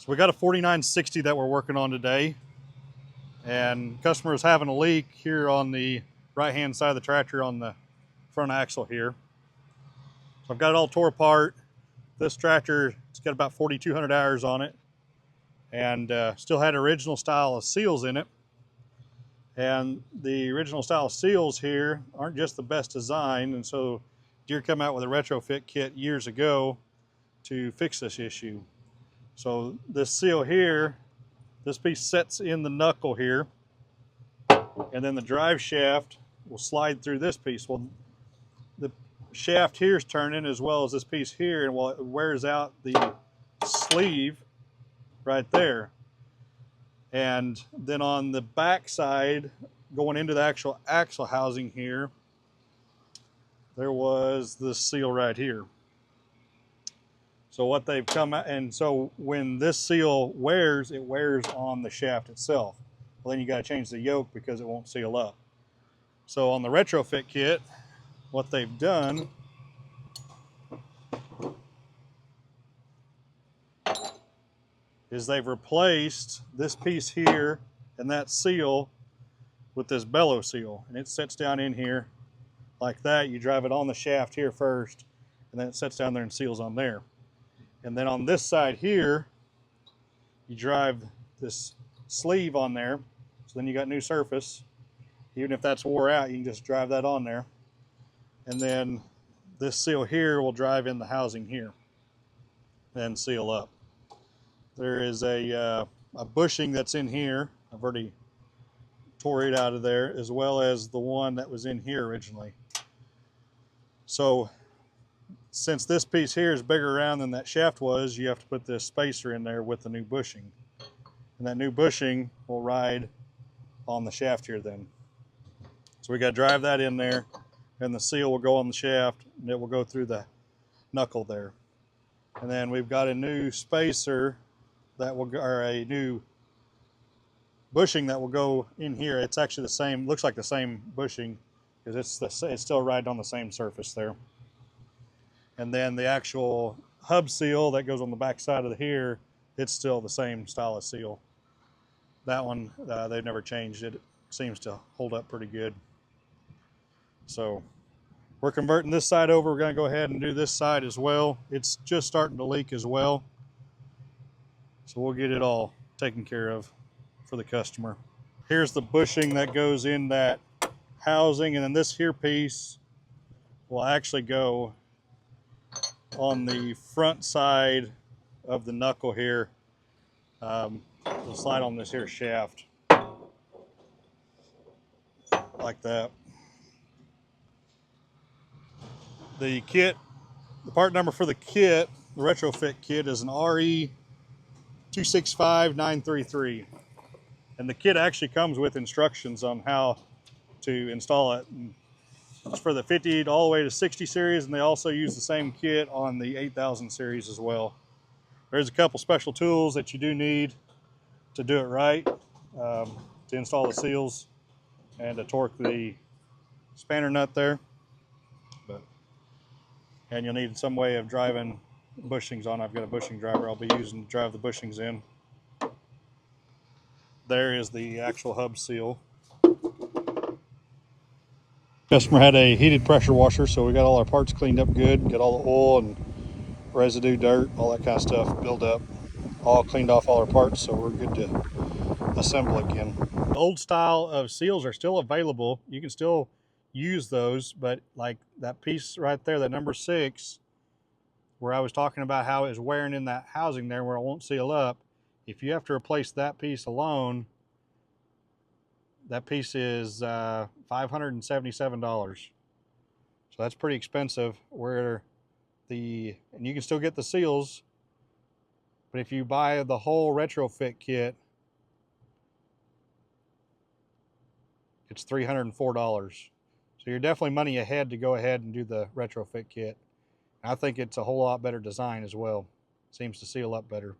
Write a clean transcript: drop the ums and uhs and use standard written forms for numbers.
So we got a 4960 that we're working on today, and customer is having a leak here on the right hand side of the tractor on the front axle here. So I've got it all tore apart. This tractor, it's got about 4,200 hours on it, and still had original style of seals in it. And the original style seals here aren't just the best design, and so Deere came out with a retrofit kit years ago to fix this issue. So this seal here, this piece sets in the knuckle here, and then the drive shaft will slide through this piece. Well, the shaft here is turning as well as this piece here, and it wears out the sleeve right there. And then on the back side, going into the actual axle housing here, there was this seal right here. So what they've come out, and so when this seal wears, it wears on the shaft itself. Well, then you got to change the yoke because it won't seal up. So on the retrofit kit, what they've done is they've replaced this piece here and that seal with this bellow seal, and it sits down in here like that. You drive it on the shaft here first, and then it sits down there and seals on there. And then on this side here, you drive this sleeve on there, so then you got new surface. Even if that's wore out, you can just drive that on there. And then this seal here will drive in the housing here and seal up. There is a bushing that's in here. I've already tore it out of there, as well as the one that was in here originally. So since this piece here is bigger around than that shaft was, you have to put this spacer in there with the new bushing. And that new bushing will ride on the shaft here then. So we got to drive that in there, and the seal will go on the shaft, and it will go through the knuckle there. And then we've got a new spacer that will go, or a new bushing that will go in here. It's actually the same, looks like the same bushing, because it's still riding on the same surface there. And then the actual hub seal that goes on the back side of here, it's still the same style of seal. That one, they've never changed it. It seems to hold up pretty good. So we're converting this side over. We're going to go ahead and do this side as well. It's just starting to leak as well. So we'll get it all taken care of for the customer. Here's the bushing that goes in that housing, and then this here piece will actually go on the front side of the knuckle here. It'll slide on this here shaft like that. The kit, the part number for the kit, the retrofit kit, is an RE265933, and the kit actually comes with instructions on how to install it. It's for the 50 all the way to 60 series, and they also use the same kit on the 8000 series as well. There's a couple special tools that you do need to do it right, to install the seals and to torque the spanner nut there. And you'll need some way of driving bushings on. I've got a bushing driver I'll be using to drive the bushings in. There is the actual hub seal. Customer had a heated pressure washer, so we got all our parts cleaned up good, got all the oil and residue, dirt, all that kind of stuff built up, all cleaned off all our parts, so we're good to assemble again. The old style of seals are still available. You can still use those, but like that piece right there, that number 6, where I was talking about how it's wearing in that housing there where it won't seal up, if you have to replace that piece alone, that piece is $577. So that's pretty expensive. And you can still get the seals, but if you buy the whole retrofit kit, it's $304. So you're definitely money ahead to go ahead and do the retrofit kit. I think it's a whole lot better design as well. Seems to seal up better.